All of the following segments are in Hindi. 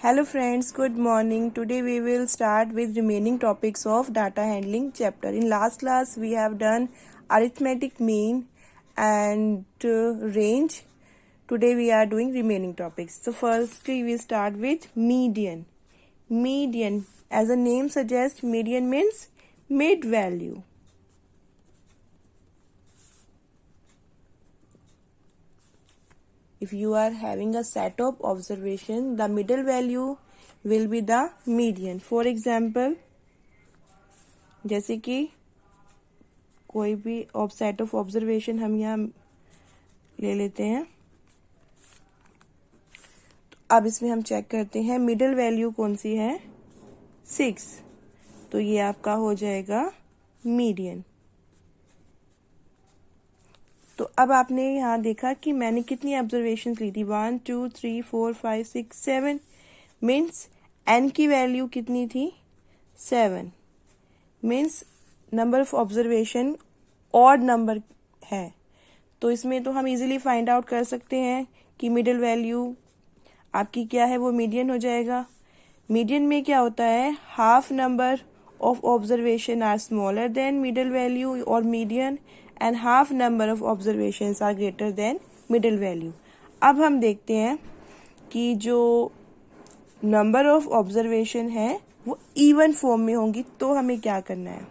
Hello friends, good morning. Today we will start with remaining topics of data handling chapter. In last class we have done arithmetic mean and range. Today we are doing remaining topics. So firstly we start with median. Median, as the name suggests, median means mid value. If you are having a set of observation, the middle value will be the median. For example, जैसे कि कोई भी सेट ऑफ ऑब्जर्वेशन हम यहाँ ले लेते हैं, तो अब इसमें हम चेक करते हैं मिडिल वैल्यू कौन सी है, 6, तो ये आपका हो जाएगा मीडियन। तो अब आपने यहाँ देखा कि मैंने कितनी ऑब्जर्वेशंस ली थी, 1 2 3 4 5 6 7, मीन्स एन की वैल्यू कितनी थी, 7, means number of observation odd number है। तो इसमें तो हम इजीली फाइंड आउट कर सकते हैं कि मिडिल वैल्यू आपकी क्या है, वो मीडियन हो जाएगा। मीडियन में क्या होता है, half number of observation are smaller than middle value और median and half number of observations are greater than middle value. अब हम देखते हैं कि जो नंबर ऑफ ऑब्जर्वेशन है वो इवन फॉर्म में होंगी, तो हमें क्या करना है।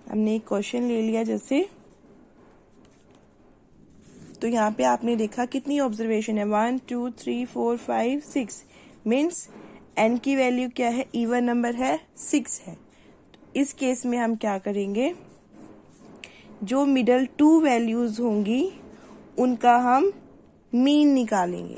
हमने एक क्वेश्चन ले लिया जैसे, तो यहाँ पे आपने देखा कितनी ऑब्जर्वेशन है, 1 2 3 4 5 6, मीन्स एन की वैल्यू क्या है, इवन नंबर है, 6 है। तो इस केस में हम क्या करेंगे, जो मिडल 2 वैल्यूज होंगी उनका हम मीन निकालेंगे।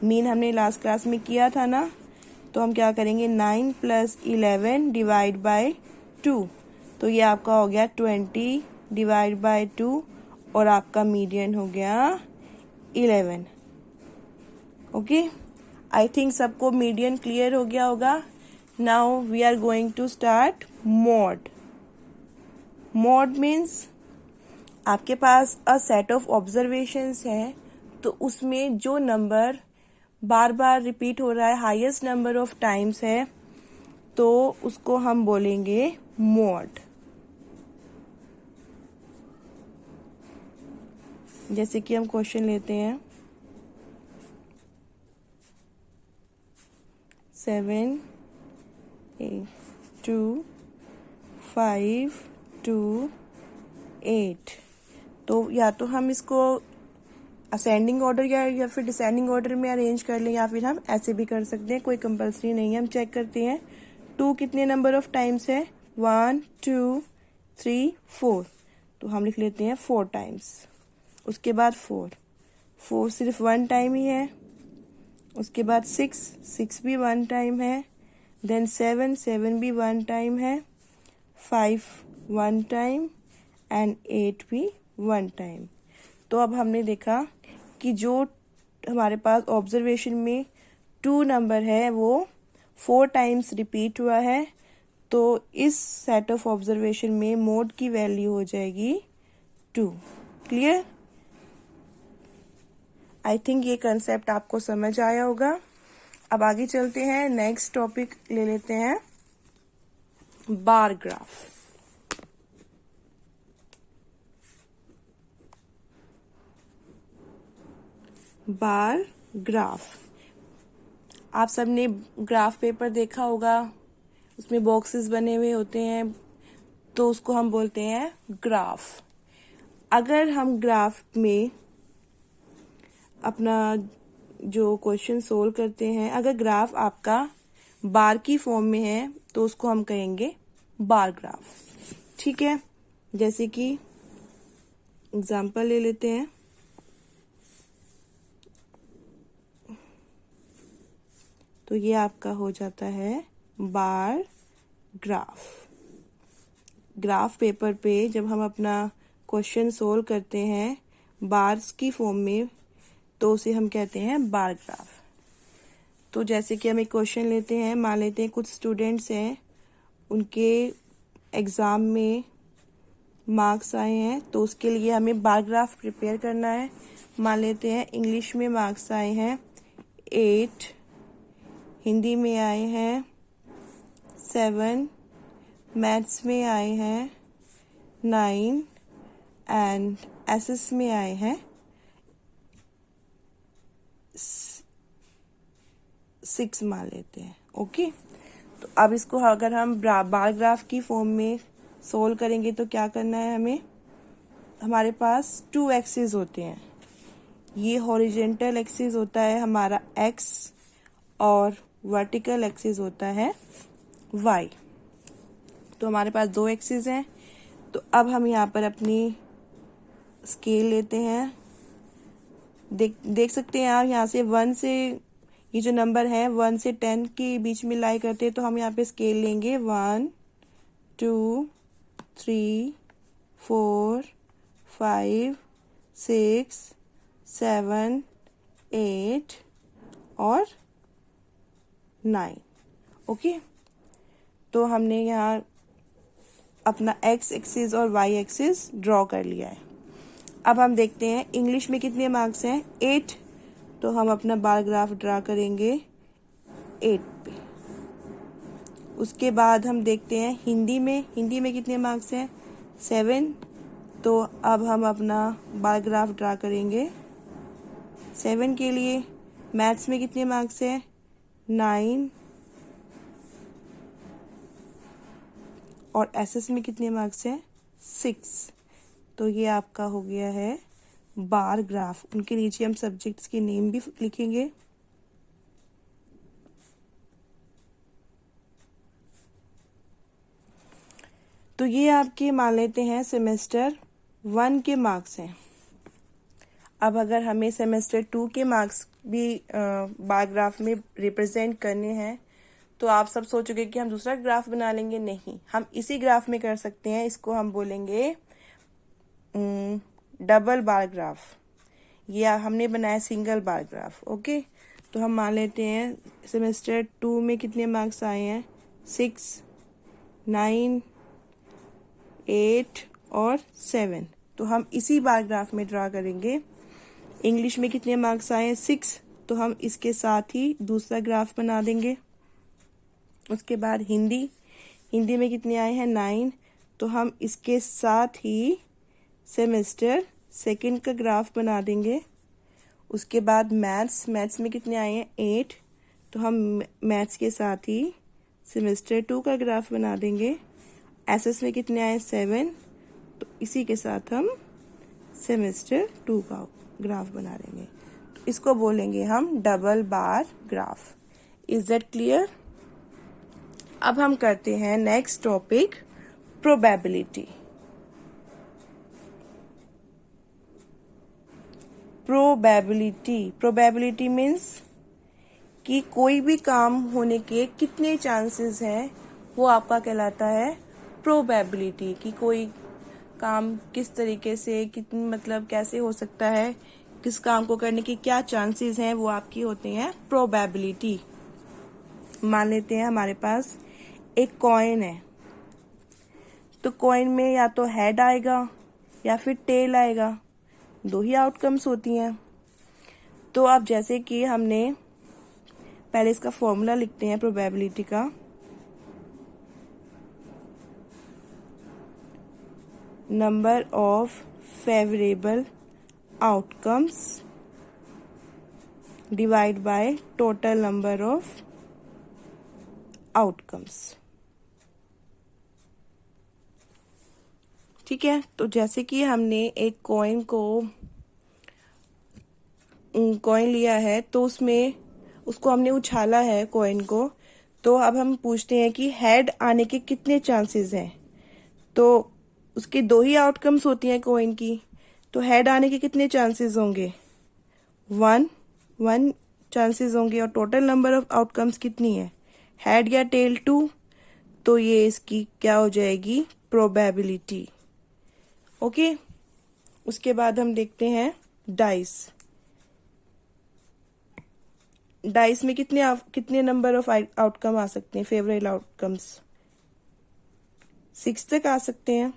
मीन हमने लास्ट क्लास में किया था ना, तो हम क्या करेंगे, 9 + 11 डिवाइड बाय 2, तो ये आपका हो गया 20 डिवाइड बाय 2 और आपका मीडियन हो गया 11। ओके, आई थिंक सबको मीडियन क्लियर हो गया होगा। Now we are going to start mode. Mode means आपके पास अ सेट ऑफ ऑब्जर्वेशंस है, तो उसमें जो नंबर बार बार रिपीट हो रहा है, हाईएस्ट नंबर ऑफ टाइम्स है, तो उसको हम बोलेंगे मॉड। जैसे कि हम क्वेश्चन लेते हैं, 7 8 2 5 2 8, तो या तो हम इसको असेंडिंग ऑर्डर या फिर डिसेंडिंग ऑर्डर में अरेंज कर लें, या फिर हम ऐसे भी कर सकते हैं, कोई कंपल्सरी नहीं है। हम चेक करते हैं 2 कितने नंबर ऑफ टाइम्स है, 1 2 3 4, तो हम लिख लेते हैं 4 टाइम्स। उसके बाद 4 सिर्फ 1 टाइम ही है। उसके बाद 6 भी 1 टाइम है। देन 7 भी 1 टाइम है। 5 1 टाइम एंड 8 भी 1 टाइम। तो अब हमने देखा कि जो हमारे पास ऑब्जर्वेशन में 2 नंबर है वो 4 टाइम्स रिपीट हुआ है, तो इस सेट ऑफ ऑब्जर्वेशन में मोड की वैल्यू हो जाएगी 2। क्लियर? आई थिंक ये कंसेप्ट आपको समझ आया होगा। अब आगे चलते हैं, नेक्स्ट टॉपिक ले लेते हैं, बार ग्राफ। बार ग्राफ, आप सबने ग्राफ पेपर देखा होगा, उसमें बॉक्सेस बने हुए होते हैं, तो उसको हम बोलते हैं ग्राफ। अगर हम ग्राफ में अपना जो क्वेश्चन सोल्व करते हैं, अगर ग्राफ आपका बार की फॉर्म में है तो उसको हम कहेंगे बार ग्राफ। ठीक है, जैसे कि एग्जांपल ले लेते हैं, तो ये आपका हो जाता है बार ग्राफ। ग्राफ पेपर पे जब हम अपना क्वेश्चन सोल्व करते हैं बार्स की फॉर्म में, तो उसे हम कहते हैं बार ग्राफ। तो जैसे कि हम एक क्वेश्चन लेते हैं, मान लेते हैं कुछ स्टूडेंट्स हैं, उनके एग्ज़ाम में मार्क्स आए हैं, तो उसके लिए हमें बार ग्राफ प्रिपेयर करना है। मान लेते हैं इंग्लिश में मार्क्स आए हैं 8, हिंदी में आए हैं 7, मैथ्स में आए हैं 9 एंड एसएस में आए हैं 6 मान लेते हैं। ओके, तो अब इसको अगर हम बार ग्राफ की फॉर्म में सोल्व करेंगे तो क्या करना है हमें, हमारे पास 2 एक्सिस होते हैं। ये हॉरिजेंटल एक्सिस होता है हमारा x और वर्टिकल एक्सिस होता है y। तो हमारे पास 2 एक्सिस हैं। तो अब हम यहाँ पर अपनी स्केल लेते हैं। देख सकते हैं आप यहाँ से 1 से, ये जो नंबर है 1 से 10 के बीच में लाई करते हैं, तो हम यहाँ पे स्केल लेंगे 1 2 3 4 5 6 7 8 और 9। ओके, तो हमने यहाँ अपना x एक्सिस और y एक्सिस ड्रॉ कर लिया है। अब हम देखते हैं इंग्लिश में कितने मार्क्स हैं, 8। तो हम अपना बार ग्राफ ड्रा करेंगे 8 पे। उसके बाद हम देखते हैं हिंदी में कितने मार्क्स हैं, 7। तो अब हम अपना बार ग्राफ ड्रा करेंगे 7 के लिए। मैथ्स में कितने मार्क्स हैं, 9 और एसएस में कितने मार्क्स हैं, 6। तो ये आपका हो गया है बार ग्राफ। उनके नीचे हम सब्जेक्ट्स के नेम भी लिखेंगे। तो ये आपके मान लेते हैं सेमेस्टर 1 के मार्क्स हैं। अब अगर हमें सेमेस्टर 2 के मार्क्स भी बार ग्राफ में रिप्रेजेंट करने हैं, तो आप सब सोचोगे कि हम दूसरा ग्राफ बना लेंगे। नहीं, हम इसी ग्राफ में कर सकते हैं। इसको हम बोलेंगे डबल बार ग्राफ। ये हमने बनाया सिंगल बार ग्राफ। ओके, तो हम मान लेते हैं सेमेस्टर 2 में कितने मार्क्स आए हैं, 6 9 8 और 7। तो हम इसी बार ग्राफ में ड्रा करेंगे। इंग्लिश में कितने मार्क्स आए हैं, 6। तो हम इसके साथ ही दूसरा ग्राफ बना देंगे। उसके बाद हिंदी में कितने आए हैं, 9। तो हम इसके साथ ही सेमेस्टर 2 का ग्राफ बना देंगे। उसके बाद मैथ्स में कितने आए हैं, 8। तो हम मैथ्स के साथ ही सेमेस्टर 2 का ग्राफ बना देंगे। एसएस में कितने आए, 7। तो इसी के साथ हम सेमेस्टर 2 का ग्राफ बना देंगे। तो इसको बोलेंगे हम double bar graph. Is that clear? अब हम करते हैं next topic, probability. Probability means कि कोई भी काम होने के कितने चांसेस हैं, वो आपका कहलाता है प्रोबेबिलिटी। कि कोई काम किस तरीके से, कितनी मतलब कैसे हो सकता है, किस काम को करने की क्या चांसेस हैं, वो आपकी होते हैं प्रोबेबिलिटी। मान लेते हैं हमारे पास एक कॉइन है। तो कॉइन में या तो हेड आएगा या फिर टेल आएगा, 2 ही आउटकम्स होती हैं। तो अब जैसे कि हमने पहले इसका फॉर्मूला लिखते हैं प्रोबेबिलिटी का। Number of favourable outcomes divide by total number of outcomes. ठीक है, तो जैसे कि हमने एक कॉइन लिया है, तो उसको हमने उछाला है कॉइन को। तो अब हम पूछते हैं कि हेड आने के कितने चांसेस हैं। तो उसके 2 ही आउटकम्स होती हैं कॉइन की। तो हेड आने के कितने चांसेस होंगे, 1 चांसेस होंगे। और टोटल नंबर ऑफ आउटकम्स कितनी है, हेड या टेल, 2। तो ये इसकी क्या हो जाएगी, प्रोबेबिलिटी। ओके, उसके बाद हम देखते हैं डाइस में कितने नंबर ऑफ आउटकम आ सकते हैं, फेवरेट आउटकम्स 6 तक आ सकते हैं।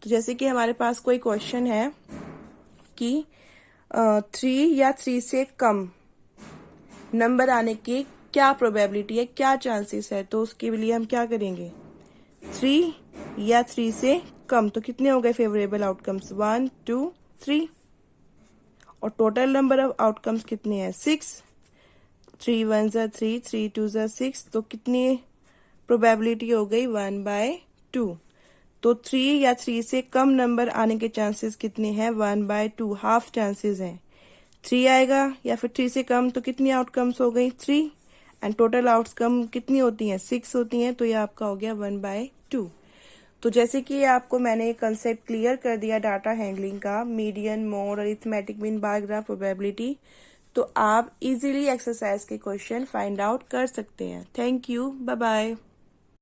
तो जैसे कि हमारे पास कोई क्वेश्चन है कि 3 या 3 से कम नंबर आने की क्या प्रोबेबिलिटी है, क्या चांसेस है, तो उसके लिए हम क्या करेंगे, 3 या 3 से कम। तो कितने हो गए फेवरेबल आउटकम्स, 1 2 3, और टोटल नंबर ऑफ आउटकम्स कितने हैं, 6। 3 1 ज़ा 3, 3 2 ज़ा 6, तो कितनी प्रोबेबिलिटी हो गई, 1/2। तो 3 या 3 से कम नंबर आने के चांसेस कितने हैं, 1/2, हाफ चांसेस हैं। 3 आएगा या फिर 3 से कम, तो कितनी आउटकम्स हो गई, 3, एंड टोटल आउटकम कितनी होती हैं, 6 होती हैं, तो ये आपका हो गया 1/2। तो जैसे कि आपको मैंने कंसेप्ट क्लियर कर दिया डाटा हैंडलिंग का, median, mode, arithmetic mean, bar graph, probability, तो आप इजीली एक्सरसाइज के क्वेश्चन फाइंड आउट कर सकते हैं। Thank you, bye bye.